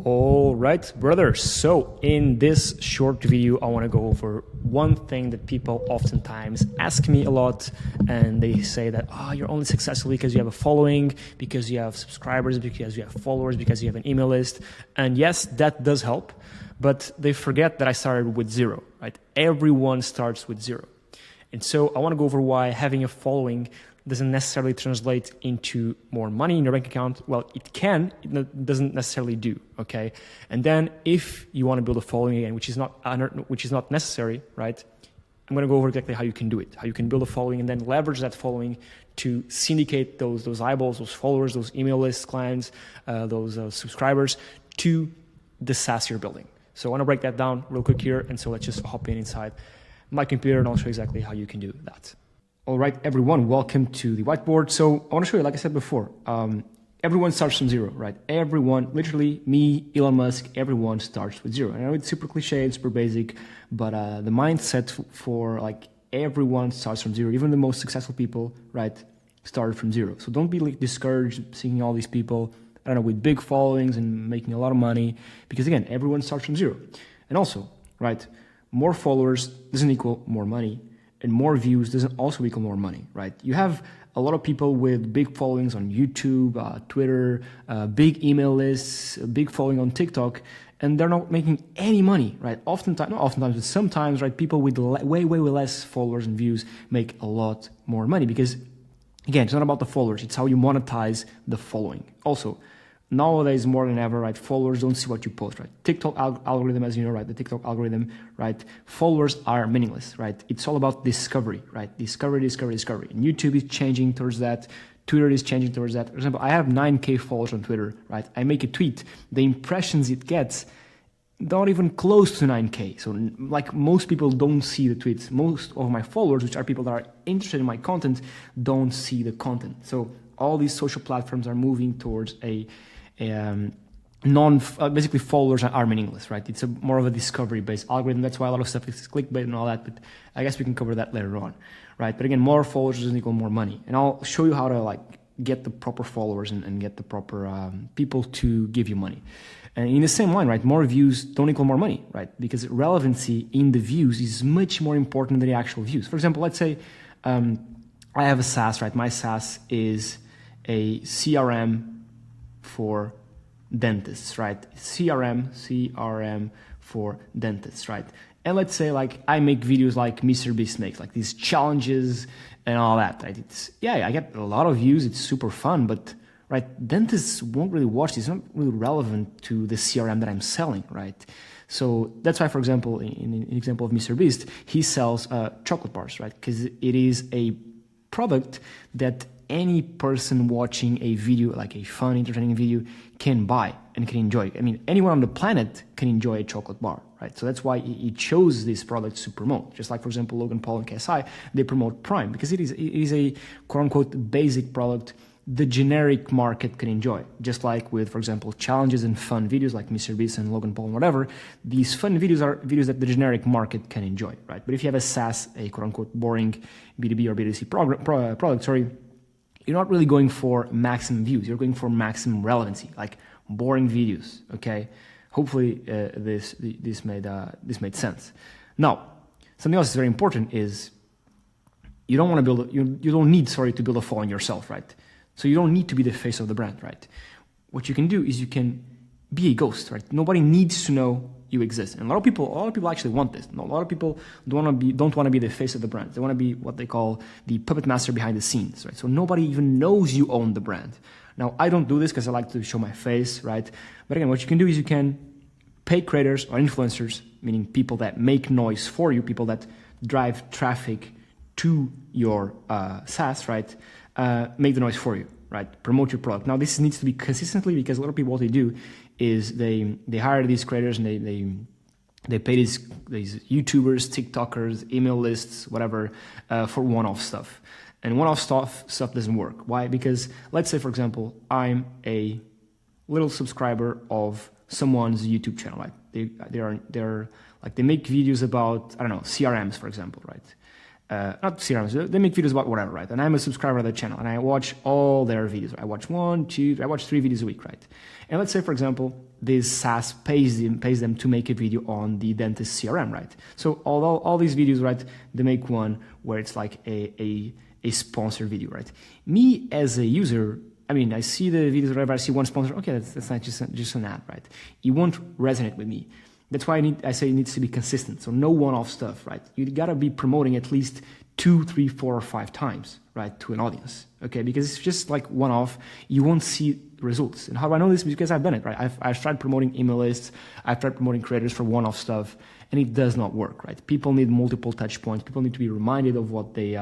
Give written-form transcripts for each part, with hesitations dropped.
All right, brothers. So in this short video, I want to go over one thing that people oftentimes ask me a lot, and they say that, you're only successful because you have a following, because you have subscribers, because you have followers, because you have an email list. And yes, that does help, but they forget that I started with zero, right? Everyone starts with zero. And so I want to go over why having a following doesn't necessarily translate into more money in your bank account. Well, it can, it doesn't necessarily do, okay? And then if you want to build a following again, which is not necessary, right? I'm going to go over exactly how you can do it, how you can build a following and then leverage that following to syndicate those eyeballs, those followers, those email list clients, those subscribers to the SaaS you're building. So I want to break that down real quick here. And so let's just hop inside my computer and I'll show you exactly how you can do that. All right, everyone, welcome to the whiteboard. So I want to show you, like I said before, everyone starts from zero, right? Everyone, literally me, Elon Musk, everyone starts with zero. I know it's super cliche, it's super basic, but the mindset for like everyone starts from zero. Even the most successful people, right, started from zero. So don't be like discouraged seeing all these people, I don't know, with big followings and making a lot of money, because again, everyone starts from zero. And also, right, more followers doesn't equal more money. And more views doesn't also equal more money, right? You have a lot of people with big followings on YouTube, Twitter, big email lists, a big following on TikTok, and they're not making any money, right? Not oftentimes, but sometimes, right? People with way less followers and views make a lot more money because, again, it's not about the followers. It's how you monetize the following. Also, nowadays, more than ever, right, followers don't see what you post, right? TikTok algorithm, as you know, right, the TikTok algorithm, right, followers are meaningless, right? It's all about discovery, right? Discovery. And YouTube is changing towards that. Twitter is changing towards that. For example, I have 9K followers on Twitter, right? I make a tweet. The impressions it gets, not even close to 9K. So like most people don't see the tweets. Most of my followers, which are people that are interested in my content, don't see the content. So all these social platforms are moving towards basically followers are meaningless, right? It's more of a discovery-based algorithm. That's why a lot of stuff is clickbait and all that, but I guess we can cover that later on, right? But again, more followers doesn't equal more money. And I'll show you how to like get the proper followers and get the proper people to give you money. And in the same line, right, more views don't equal more money, right? Because relevancy in the views is much more important than the actual views. For example, let's say I have a SaaS, right? My SaaS is a CRM for dentists, right? CRM for dentists, right? And let's say like I make videos like Mr. Beast makes, like these challenges and all that, right? I get a lot of views, it's super fun, but right, dentists won't really watch this. It's not really relevant to the CRM that I'm selling, right? So that's why, for example, in an example of Mr. Beast, he sells chocolate bars, right? Because it is a product that any person watching a video, like a fun, entertaining video, can buy and can enjoy. I mean, anyone on the planet can enjoy a chocolate bar, right? So that's why he chose this product to promote. Just like, for example, Logan Paul and KSI, they promote Prime because it is a quote-unquote basic product the generic market can enjoy. Just like with, for example, challenges and fun videos like Mr. Beast and Logan Paul and whatever, these fun videos are videos that the generic market can enjoy, right? But if you have a SaaS, a quote-unquote boring B2B or B2C product, you're not really going for maximum views. You're going for maximum relevancy, like boring videos. Okay, hopefully this made sense. Now, something else that's very important is you don't want to build you don't need to build a following yourself, right? So you don't need to be the face of the brand, right? What you can do is you can be a ghost, right? Nobody needs to know you exist. And a lot of people actually want this. A lot of people don't want to be the face of the brand. They want to be what they call the puppet master behind the scenes, right? So nobody even knows you own the brand. Now, I don't do this because I like to show my face, right? But again, what you can do is you can pay creators or influencers, meaning people that make noise for you, people that drive traffic to your SaaS, right? Make the noise for you, right? Promote your product. Now, this needs to be consistently because a lot of people, what they do is they hire these creators and they pay these YouTubers, TikTokers, email lists, whatever, for one-off stuff. And one-off stuff doesn't work. Why? Because let's say, for example, I'm a little subscriber of someone's YouTube channel, right? They're like they make videos about, I don't know, CRMs, for example, right? Not CRMs, they make videos about whatever, right? And I'm a subscriber of their channel and I watch all their videos. I watch 3 videos a week, right? And let's say, for example, this SaaS pays them to make a video on the dentist CRM, right? So all these videos, right, they make one where it's like a sponsored video, right? Me as a user, I mean, I see the videos, whatever, I see one sponsor, okay, that's not just an ad, right? It won't resonate with me. That's why I say it needs to be consistent. So no one-off stuff, right? You gotta be promoting at least 2, 3, 4, or 5 times, right, to an audience, okay? Because it's just like one-off, you won't see results. And how do I know this? Because I've done it, right? I've tried promoting email lists, I've tried promoting creators for one-off stuff, and it does not work, right? People need multiple touch points. People need to be reminded of what they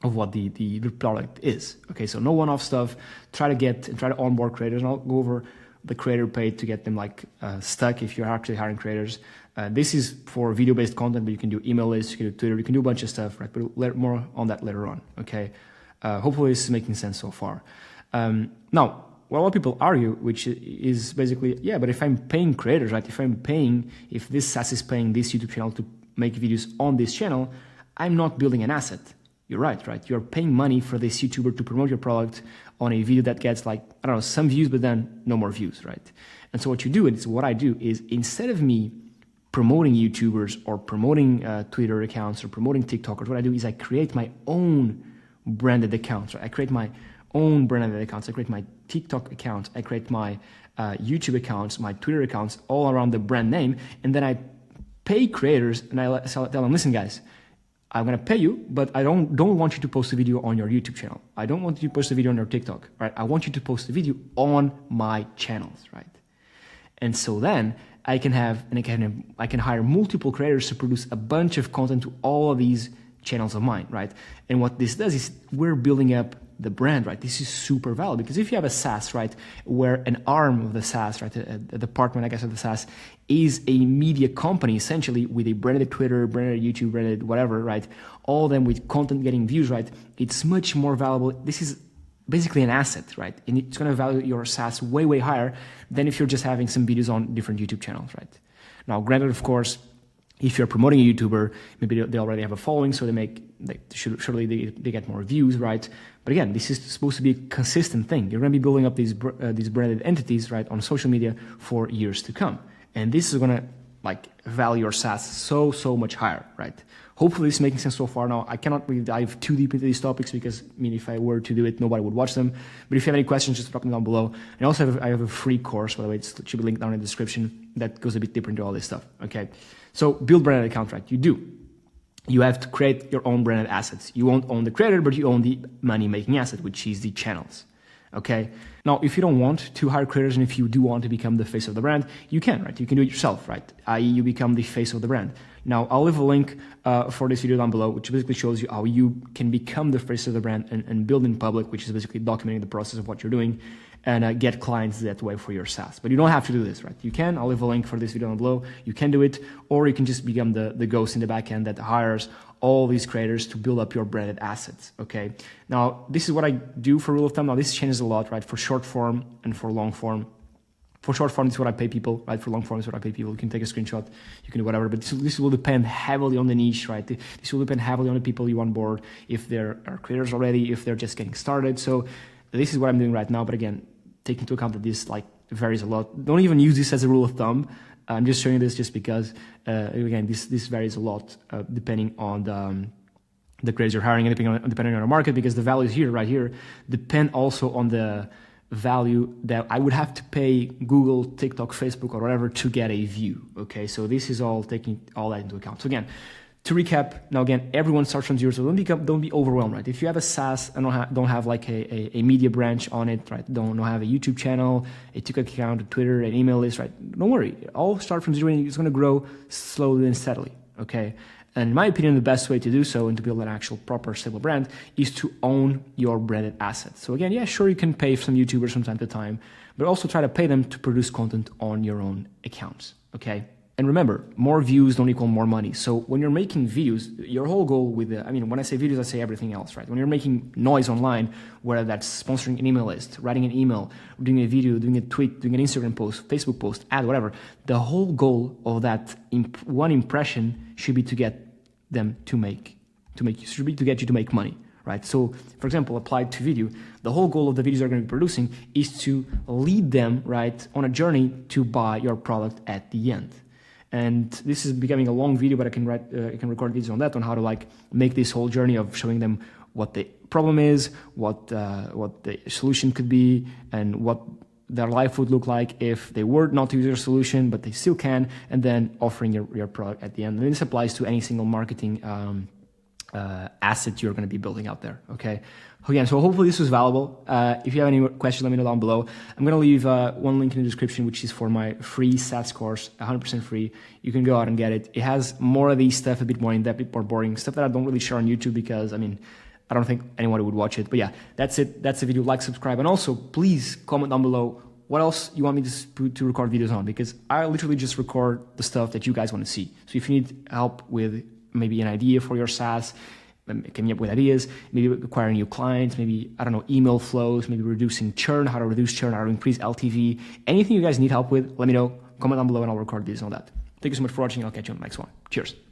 the product is. Okay, so no one-off stuff. Try to onboard creators, and I'll go over the creator page to get them stuck if you're actually hiring creators. This is for video-based content, but you can do email lists, you can do Twitter, you can do a bunch of stuff, right? But more on that later on. Okay, hopefully this is making sense so far. Now, what a lot of people argue, which is basically, yeah, but if I'm paying creators, right? If this SaaS is paying this YouTube channel to make videos on this channel, I'm not building an asset. You're right? You're paying money for this YouTuber to promote your product on a video that gets some views, but then no more views, right? And so what you do, and it's what I do, is instead of me promoting YouTubers or promoting Twitter accounts or promoting TikTokers, what I do is I create my own branded accounts, right? I create my own branded accounts. I create my TikTok accounts. I create my YouTube accounts, my Twitter accounts, all around the brand name. And then I pay creators, and I tell them, listen, guys, I'm going to pay you, but I don't want you to post a video on your YouTube channel. I don't want you to post a video on your TikTok, right? I want you to post a video on my channels, right? And so then I can hire multiple creators to produce a bunch of content to all of these channels of mine, right? And what this does is we're building up the brand, right? This is super valuable because if you have a SaaS, right, where an arm of the SaaS, right, a department, I guess, of the SaaS is a media company essentially with a branded Twitter, branded YouTube, branded whatever, right? All of them with content getting views, right? It's much more valuable. This is basically an asset, right? And it's going to value your SaaS way, way higher than if you're just having some videos on different YouTube channels, right? Now, granted, of course, if you're promoting a YouTuber, maybe they already have a following, so surely they get more views, right? But again, this is supposed to be a consistent thing. You're going to be building up these branded entities, right, on social media for years to come, and this is going to value your SaaS so much higher, right? Hopefully, this is making sense so far. Now, I cannot really dive too deep into these topics because if I were to do it, nobody would watch them. But if you have any questions, just drop them down below. And also, I have a free course, by the way. It should be linked down in the description that goes a bit deeper into all this stuff. Okay, so build branded account, right? You have to create your own branded assets. You won't own the creator, but you own the money-making asset, which is the channels. Okay. Now, if you don't want to hire creators, and if you do want to become the face of the brand, you can, right? You can do it yourself, right? I.e., you become the face of the brand. Now, I'll leave a link for this video down below, which basically shows you how you can become the face of the brand and build in public, which is basically documenting the process of what you're doing, and get clients that way for your SaaS. But you don't have to do this, right? You can. I'll leave a link for this video down below. You can do it, or you can just become the ghost in the back end that hires all these creators to build up your branded assets, okay? Now, this is what I do for rule of thumb. Now, this changes a lot, right? For short form and for long form. For short form, this is what I pay people, right? For long form, this is what I pay people. You can take a screenshot, you can do whatever, but this will depend heavily on the niche, right? This will depend heavily on the people you onboard, if there are creators already, if they're just getting started. So this is what I'm doing right now, but again, take into account that this varies a lot. Don't even use this as a rule of thumb. I'm just showing this just because, again, this varies a lot depending on the creators you're hiring and depending on the market, because the values here, right here, depend also on the value that I would have to pay Google, TikTok, Facebook, or whatever to get a view. Okay, so this is all taking all that into account. So again, to recap, now again, everyone starts from zero, so don't be overwhelmed, right? If you have a SaaS and don't have a media branch on it, right? Don't have a YouTube channel, a TikTok account, a Twitter, an email list, right? Don't worry, all start from zero, and it's going to grow slowly and steadily, okay? And in my opinion, the best way to do so and to build an actual proper stable brand is to own your branded assets. So again, yeah, sure, you can pay some YouTubers from time to time, but also try to pay them to produce content on your own accounts, okay? And remember, more views don't equal more money. So when you're making videos, your whole goal when I say videos, I say everything else, right? When you're making noise online, whether that's sponsoring an email list, writing an email, doing a video, doing a tweet, doing an Instagram post, Facebook post, ad, whatever, the whole goal of that one impression should be to get them to get you to make money, right? So, for example, applied to video, the whole goal of the videos they're going to be producing is to lead them, right, on a journey to buy your product at the end. And this is becoming a long video, but I can record videos on that, on how to like make this whole journey of showing them what the problem is, what the solution could be, and what their life would look like if they were not to use your solution, but they still can, and then offering your product at the end. And this applies to any single marketing asset you're going to be building out there. Okay. Again, so hopefully this was valuable. If you have any questions, let me know down below. I'm going to leave one link in the description, which is for my free SaaS course, 100% free. You can go out and get it. It has more of these stuff, a bit more in-depth, a bit more boring stuff that I don't really share on YouTube because, I mean, I don't think anyone would watch it. But yeah, that's it. That's the video. Like, subscribe, and also please comment down below what else you want me to record videos on, because I literally just record the stuff that you guys want to see. So if you need help with maybe an idea for your SaaS, coming up with ideas, maybe acquiring new clients, maybe, I don't know, email flows, maybe reducing churn, how to reduce churn, how to increase LTV, anything you guys need help with, let me know, comment down below and I'll record videos on that. Thank you so much for watching. I'll catch you on the next one. Cheers.